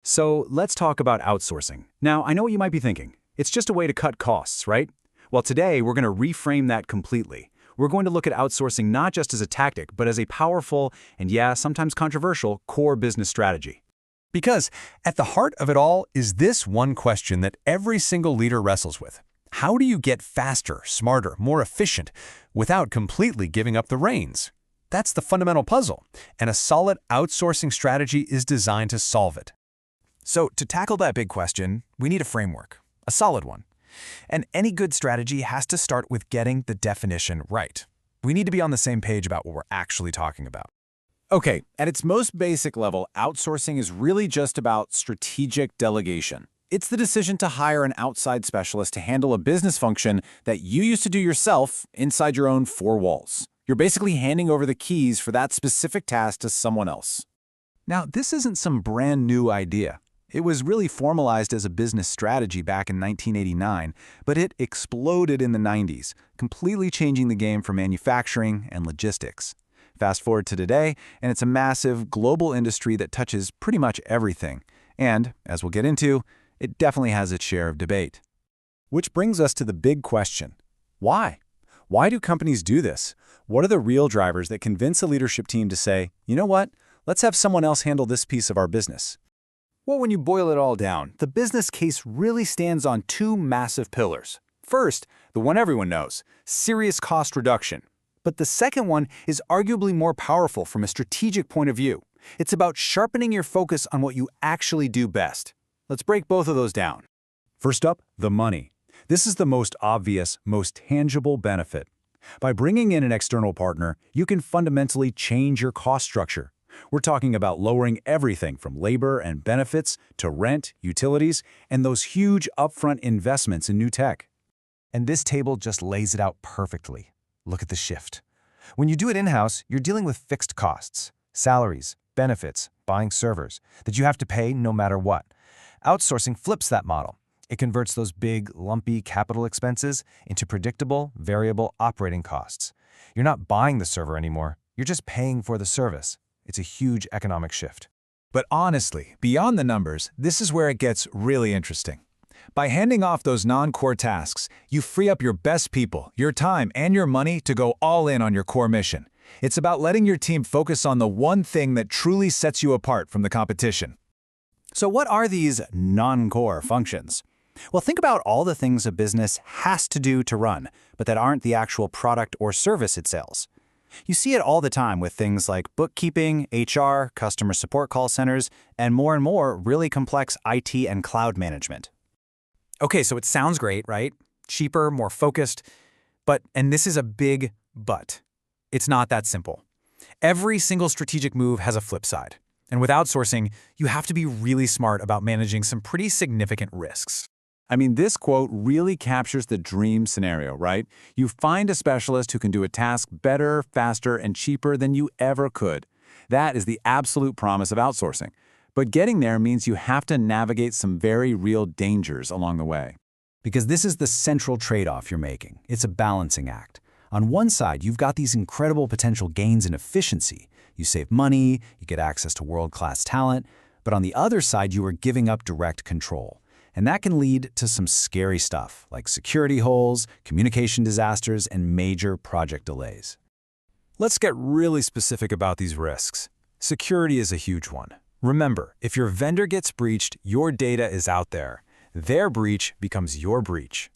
So let's talk about outsourcing. Now, I know what you might be thinking. It's just a way to cut costs, right? Well, today we're going to reframe that completely. We're going to look at outsourcing not just as a tactic, but as a powerful and, yeah, sometimes controversial core business strategy. Because at the heart of it all is this one question that every single leader wrestles with. How do you get faster, smarter, more efficient without completely giving up the reins? That's the fundamental puzzle, and a solid outsourcing strategy is designed to solve it. So to tackle that big question, we need a framework, a solid one. And any good strategy has to start with getting the definition right. We need to be on the same page about what we're actually talking about. Okay, at its most basic level, outsourcing is really just about strategic delegation. It's the decision to hire an outside specialist to handle a business function that you used to do yourself inside your own four walls. You're basically handing over the keys for that specific task to someone else. Now, this isn't some brand new idea. It was really formalized as a business strategy back in 1989, but it exploded in the 90s, completely changing the game for manufacturing and logistics. Fast forward to today, and it's a massive global industry that touches pretty much everything. And, as we'll get into, it definitely has its share of debate. Which brings us to the big question. Why? Why do companies do this? What are the real drivers that convince a leadership team to say, you know what, let's have someone else handle this piece of our business? Well, when you boil it all down, the business case really stands on two massive pillars. First, the one everyone knows, serious cost reduction. But the second one is arguably more powerful from a strategic point of view. It's about sharpening your focus on what you actually do best. Let's break both of those down. First up, the money. This is the most obvious, most tangible benefit. By bringing in an external partner, you can fundamentally change your cost structure. We're talking about lowering everything from labor and benefits to rent, utilities, and those huge upfront investments in new tech. And this table just lays it out perfectly. Look at the shift. When you do it in-house, you're dealing with fixed costs, salaries, benefits, buying servers, that you have to pay no matter what. Outsourcing flips that model. It converts those big, lumpy capital expenses into predictable, variable operating costs. You're not buying the server anymore, you're just paying for the service. It's a huge economic shift. But honestly, beyond the numbers, this is where it gets really interesting. By handing off those non-core tasks, you free up your best people, your time, and your money to go all in on your core mission. It's about letting your team focus on the one thing that truly sets you apart from the competition. So what are these non-core functions? Well, think about all the things a business has to do to run, but that aren't the actual product or service it sells. You see it all the time with things like bookkeeping, HR, customer support call centers, and more really complex IT and cloud management. Okay, so it sounds great, right? Cheaper, more focused. And this is a big but. It's not that simple. Every single strategic move has a flip side. And with outsourcing, you have to be really smart about managing some pretty significant risks. I mean, this quote really captures the dream scenario, right? You find a specialist who can do a task better, faster, and cheaper than you ever could. That is the absolute promise of outsourcing. But getting there means you have to navigate some very real dangers along the way. Because this is the central trade-off you're making. It's a balancing act. On one side, you've got these incredible potential gains in efficiency. You save money, you get access to world-class talent. But on the other side, you are giving up direct control. And that can lead to some scary stuff, like security holes, communication disasters, and major project delays. Let's get really specific about these risks. Security is a huge one. Remember, if your vendor gets breached, your data is out there. Their breach becomes your breach.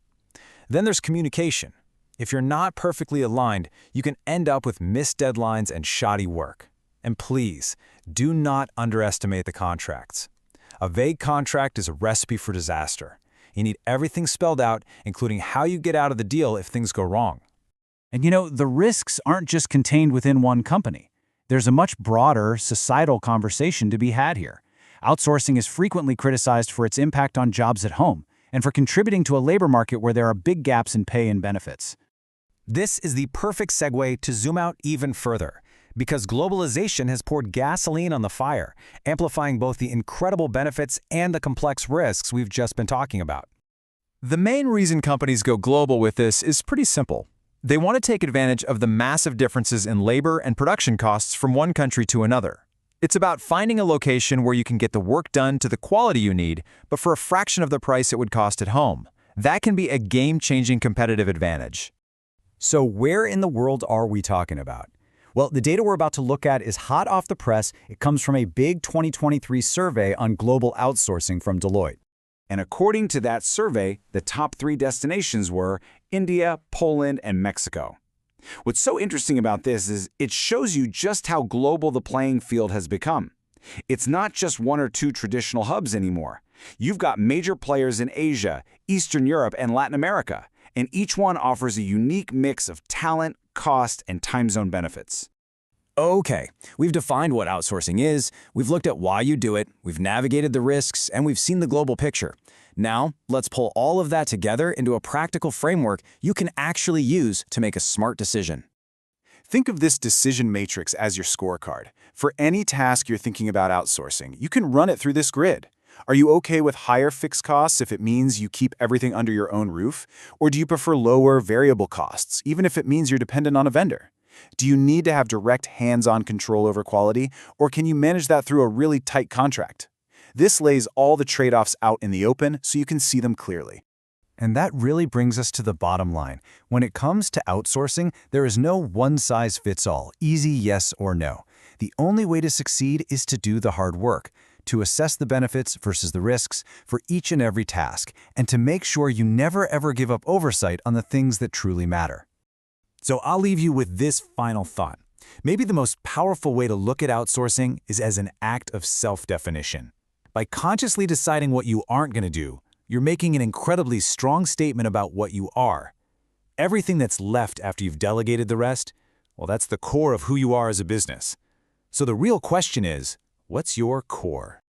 Then there's communication. If you're not perfectly aligned, you can end up with missed deadlines and shoddy work. And please, do not underestimate the contracts. A vague contract is a recipe for disaster. You need everything spelled out, including how you get out of the deal if things go wrong. And the risks aren't just contained within one company. There's a much broader societal conversation to be had here. Outsourcing is frequently criticized for its impact on jobs at home and for contributing to a labor market where there are big gaps in pay and benefits. This is the perfect segue to zoom out even further, because globalization has poured gasoline on the fire, amplifying both the incredible benefits and the complex risks we've just been talking about. The main reason companies go global with this is pretty simple. They want to take advantage of the massive differences in labor and production costs from one country to another. It's about finding a location where you can get the work done to the quality you need, but for a fraction of the price it would cost at home. That can be a game-changing competitive advantage. So where in the world are we talking about? Well, the data we're about to look at is hot off the press. It comes from a big 2023 survey on global outsourcing from Deloitte. And according to that survey, the top 3 destinations were India, Poland, and Mexico. What's so interesting about this is it shows you just how global the playing field has become. It's not just 1 or 2 traditional hubs anymore. You've got major players in Asia, Eastern Europe, and Latin America, and each one offers a unique mix of talent, cost, and time zone benefits. Okay, we've defined what outsourcing is, we've looked at why you do it, we've navigated the risks, and we've seen the global picture. Now, let's pull all of that together into a practical framework you can actually use to make a smart decision. Think of this decision matrix as your scorecard. For any task you're thinking about outsourcing, you can run it through this grid. Are you okay with higher fixed costs if it means you keep everything under your own roof? Or do you prefer lower variable costs, even if it means you're dependent on a vendor? Do you need to have direct hands-on control over quality, or can you manage that through a really tight contract? This lays all the trade-offs out in the open so you can see them clearly. And that really brings us to the bottom line. When it comes to outsourcing, there is no one-size-fits-all, easy yes or no. The only way to succeed is to do the hard work, to assess the benefits versus the risks for each and every task, and to make sure you never ever give up oversight on the things that truly matter. So I'll leave you with this final thought. Maybe the most powerful way to look at outsourcing is as an act of self-definition. By consciously deciding what you aren't going to do, you're making an incredibly strong statement about what you are. Everything that's left after you've delegated the rest, well, that's the core of who you are as a business. So the real question is, what's your core?